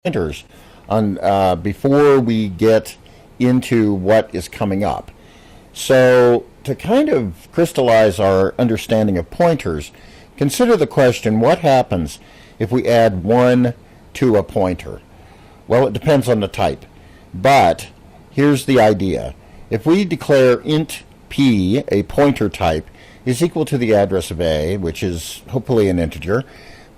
pointers on before we get into what is coming up. So, to kind of crystallize our understanding of pointers, consider the question, what happens if we add 1 to a pointer? Well, it depends on the type. But here's the idea. If we declare int p, a pointer type, is equal to the address of A, which is hopefully an integer,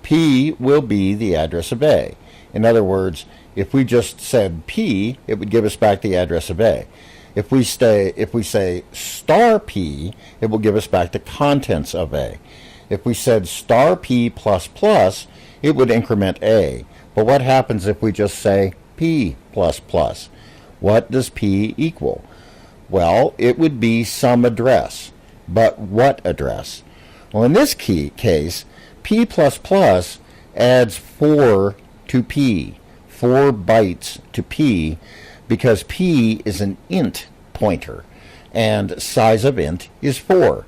p will be the address of A. In other words, if we just said p, it would give us back the address of A. If we say star p, it will give us back the contents of A. If we said star p plus plus, it would increment A. But what happens if we just say p plus plus? What does p equal? Well, it would be some address. But what address? Well, in this case, p plus plus adds 4 to p, 4 bytes to p, because p is an int pointer, and size of int is 4.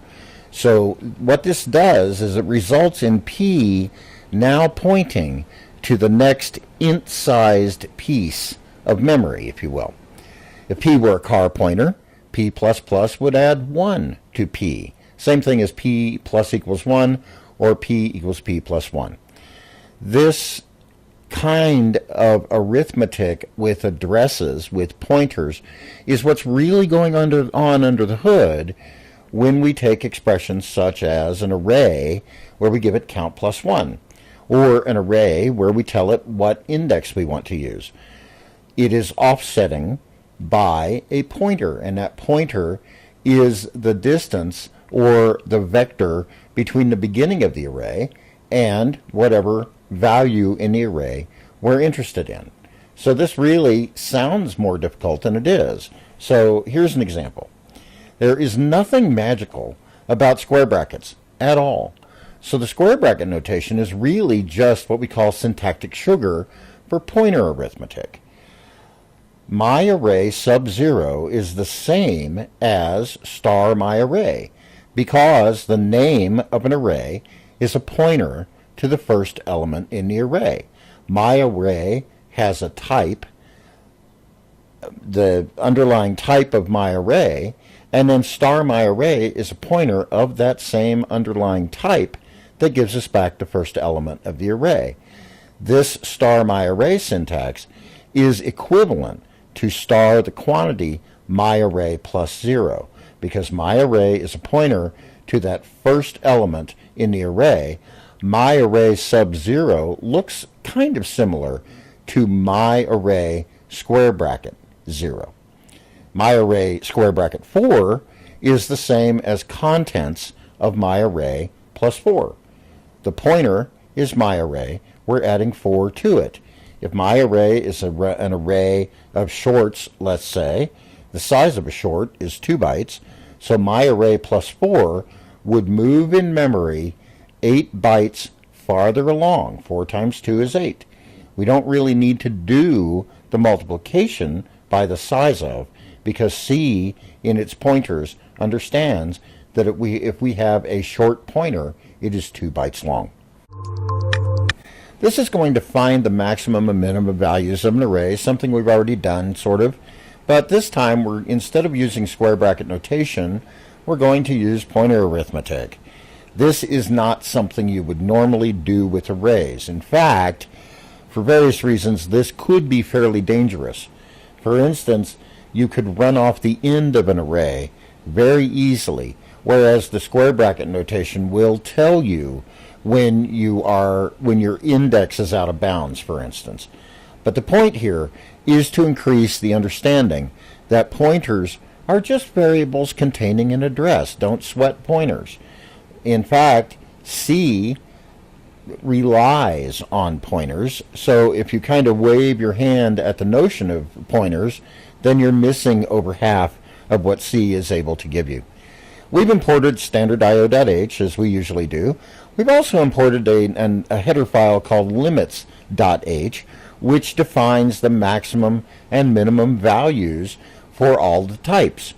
So what this does is it results in p now pointing to the next int-sized piece of memory, if you will. If p were a car pointer, p plus plus would add 1 to p. Same thing as p plus equals 1 or p equals p plus 1. This kind of arithmetic with addresses, with pointers, is what's really going on under the hood when we take expressions such as an array where we give it count plus 1, or an array where we tell it what index we want to use. It is offsetting by a pointer, and that pointer is the distance or the vector between the beginning of the array and whatever value in the array we're interested in. So this really sounds more difficult than it is. So here's an example. There is nothing magical about square brackets at all. So the square bracket notation is really just what we call syntactic sugar for pointer arithmetic. My array sub 0 is the same as star my array, because the name of an array is a pointer to the first element in the array. My array has a type, the underlying type of my array, and then star my array is a pointer of that same underlying type that gives us back the first element of the array. This star my array syntax is equivalent to star the quantity my array plus 0, because my array is a pointer to that first element in the array. My array sub 0 looks kind of similar to my array square bracket 0. My array square bracket 4 is the same as contents of my array plus 4. The pointer is my array. We're adding 4 to it. If my array is an array of shorts, let's say, the size of a short is 2 bytes, so my array plus 4 would move in memory 8 bytes farther along. 4 times 2 is 8. We don't really need to do the multiplication by the size of, because C in its pointers understands that if we have a short pointer, it is 2 bytes long. This is going to find the maximum and minimum values of an array, something we've already done, sort of. But this time, instead of using square bracket notation, we're going to use pointer arithmetic. This is not something you would normally do with arrays. In fact, for various reasons, this could be fairly dangerous. For instance, you could run off the end of an array very easily, whereas the square bracket notation will tell you when your index is out of bounds, for instance. But the point here is to increase the understanding that pointers are just variables containing an address. Don't sweat pointers. In fact, C relies on pointers, so if you kind of wave your hand at the notion of pointers, then you're missing over half of what C is able to give you. We've imported standard io.h, as we usually do. We've also imported a header file called limits.h, which defines the maximum and minimum values for all the types.